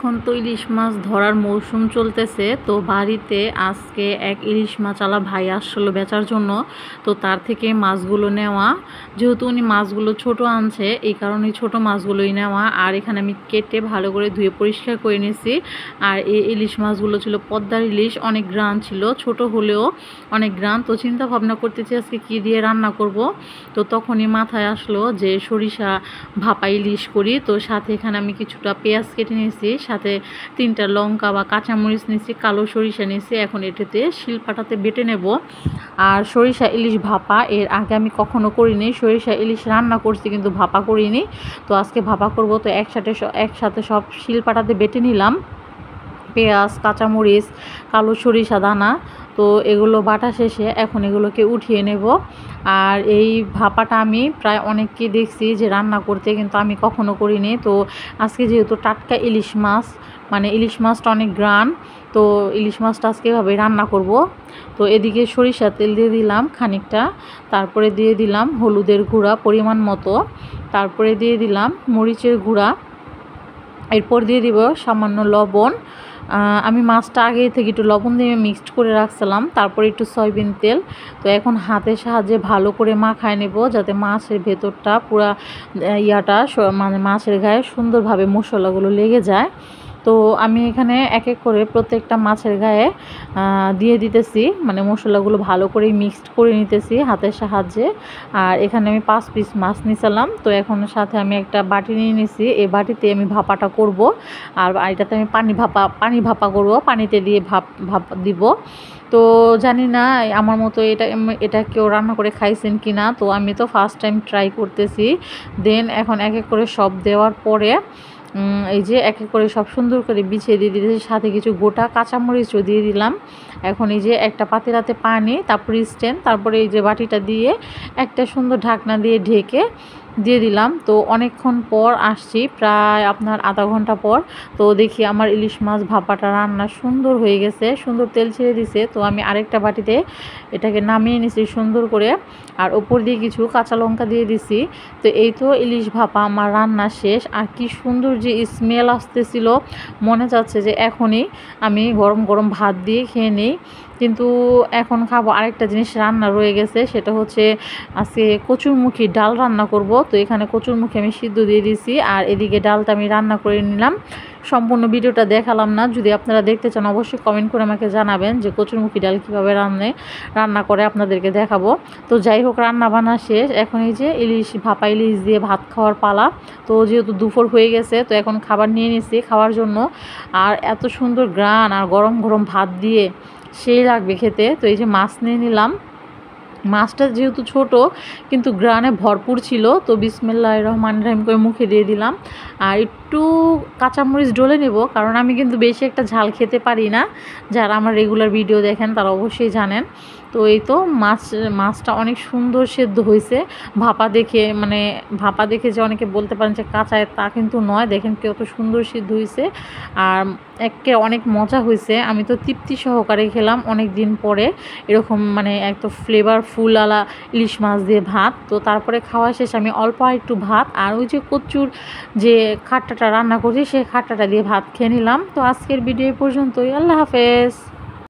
এখন তো ইলিশ মাছ ধরার মৌসুম চলতেছে, তো বাড়িতে আজকে এক ইলিশ মাছওয়ালা ভাই আসলো বেচার জন্য। তো তার থেকে মাছগুলো নেওয়া, যেহেতু উনি মাছগুলো ছোট আনছে এই কারণে ছোট মাছগুলোই নেওয়া। আর এখানে আমি কেটে ভালো করে ধুয়ে পরিষ্কার করে নিয়েছি। আর এই ইলিশ মাছগুলো ছিল পদ্মার ইলিশ, অনেক গ্রান ছিল, ছোট হলেও অনেক গ্রান। তো চিন্তা ভাবনা করতেছি আজকে কী দিয়ে রান্না করব। তো তখনই মাথায় আসলো যে সরিষা ভাপা ইলিশ করি। তো সাথে এখানে আমি কিছুটা পেঁয়াজ কেটে নিয়েছি, সাথে 3টা লঙ্কা বা কাঁচামরিচ নিয়েছি, কালো সরিষা নিয়েছি। এখন এটাতে শিলপাটাতে বেটে নেব। আর সরিষা ইলিশ ভাপা এর আগে আমি কখনো করিনি, সরিষা ইলিশ রান্না করছি কিন্তু ভাপা করিনি। তো আজকে ভাপা করব। তো একসাথে সব শিলপাটাতে বেটে নিলাম, পেঁয়াজ, কাঁচামরিচ, কালো সরিষা দানা। তো এগুলো বাটা শেষে এখন এগুলোকে উঠিয়ে নেব। আর এই ভাপাটা আমি প্রায় অনেককে দেখছি যে রান্না করতে, কিন্তু আমি কখনো করিনি। তো আজকে যেহেতু টাটকা ইলিশ মাছ, মানে ইলিশ মাছটা অনেক গ্রান, তো ইলিশ মাছটা আজকে এভাবে রান্না করব। তো এদিকে সরিষার তেল দিয়ে দিলাম খানিকটা, তারপরে দিয়ে দিলাম হলুদের গুঁড়া পরিমাণ মতো, তারপরে দিয়ে দিলাম মরিচের গুঁড়া, এরপর দিয়ে দিব সামান্য লবণ। আমি মাছটা আগে থেকে একটু লবণ দিয়ে মিক্সড করে রাখছিলাম, তারপরে একটু সয়াবিন তেল। তো এখন হাতের সাহায্যে ভালো করে মাখায় নেব, যাতে মাছের ভেতরটা পুরা মানে মাছের গায়ে সুন্দরভাবে মশলাগুলো লেগে যায়। তো আমি এখানে এক এক করে প্রত্যেকটা মাছের গায়ে দিয়ে দিতেছি, মানে মশলাগুলো ভালো করে মিক্সড করে নিতেছি হাতের সাহায্যে। আর এখানে আমি 5 পিস মাছ নিয়েছিলাম। তো এখন সাথে আমি একটা বাটি নিয়ে নিয়েছি, এই বাটিতে আমি ভাপাটা করব। আর এটাতে আমি পানি ভাপা করব, পানিতে দিয়ে ভাপ দিব। তো জানি না আমার মতো এটা কেউ রান্না করে খাইছেন কি না। তো আমি তো ফার্স্ট টাইম ট্রাই করতেছি। দেন এখন এক এক করে সব দেওয়ার পরে এই যে এক এক করে সব সুন্দর করে বিছিয়ে দিয়ে দিয়েছি, সাথে কিছু গোটা কাঁচামরিচও দিয়ে দিলাম। এখন এই যে একটা পাতিলাতে পানি, তারপরে স্ট্যান্ড, তারপরে এই যে বাটিটা দিয়ে একটা সুন্দর ঢাকনা দিয়ে ঢেকে দিয়ে দিলাম। তো অনেকক্ষণ পর আসছি, প্রায় আপনার আধা ঘন্টা পর। তো দেখি আমার ইলিশ মাছ ভাপাটা রান্না সুন্দর হয়ে গেছে, সুন্দর তেল ছেড়ে দিছে। তো আমি আরেকটা বাটিতে এটাকে নামিয়ে নিছি সুন্দর করে, আর ওপর দিয়ে কিছু কাঁচা লঙ্কা দিয়ে দিছি। তো এই তো ইলিশ ভাপা আমার রান্না শেষ। আর কি সুন্দর যে স্মেল আসতেছিল, মনে যাচ্ছে যে এখনই আমি গরম গরম ভাত দিয়ে খেয়ে নিই। কিন্তু এখন খাবো আরেকটা জিনিস রান্না রয়ে গেছে, সেটা হচ্ছে আজকে কচুরমুখী ডাল রান্না করব। তো এখানে কচুরমুখী আমি সিদ্ধ দিয়ে দিয়েছি, আর এদিকে ডালটা আমি রান্না করে নিলাম। সম্পূর্ণ ভিডিওটা দেখালাম না, যদি আপনারা দেখতে চান অবশ্যই কমেন্ট করে আমাকে জানাবেন যে কচুরমুখী ডাল কীভাবে রান্না করে আপনাদেরকে দেখাবো। তো যাই হোক, রান্না বান্না শেষ, এখন এই যে ভাপা ইলিশ দিয়ে ভাত খাওয়ার পালা। তো যেহেতু দুপুর হয়ে গেছে, তো এখন খাবার নিয়ে নিছি খাওয়ার জন্য। আর এত সুন্দর গ্রান আর গরম গরম ভাত দিয়ে সেই লাগবে খেতে। তো এই যে মাছ নিয়ে নিলাম, মাছটা যেহেতু ছোট কিন্তু গ্রানে ভরপুর ছিল। তো বিসমিল্লাহির রহমানির রহিম করে মুখে দিয়ে দিলাম। আর একটু কাঁচামরিচ ডলে নেব, কারণ আমি কিন্তু বেশি একটা ঝাল খেতে পারি না। যারা আমার রেগুলার ভিডিও দেখেন তারা অবশ্যই জানেন। তো এই তো মাছটা অনেক সুন্দর সেদ্ধ হয়েছে। ভাপা দেখে যে অনেকে বলতে পারেন যে কাঁচায়, তা কিন্তু নয়। দেখেন কত সুন্দর সিদ্ধ হয়েছে, আর অনেক মজা হয়েছে। আমি তো তৃপ্তি সহকারে খেলাম অনেক দিন পরে এরকম, মানে একটু ফ্লেভারফুল আলা ইলিশ মাছ দিয়ে ভাত। তো তারপরে খাওয়া শেষ আমি অল্প একটু ভাত আর ওই যে কচুর যে খাট্টাটা রান্না করছি সেই খাট্টাটা দিয়ে ভাত খেয়ে নিলাম। তো আজকের ভিডিও পর্যন্তই, আল্লাহ হাফেজ।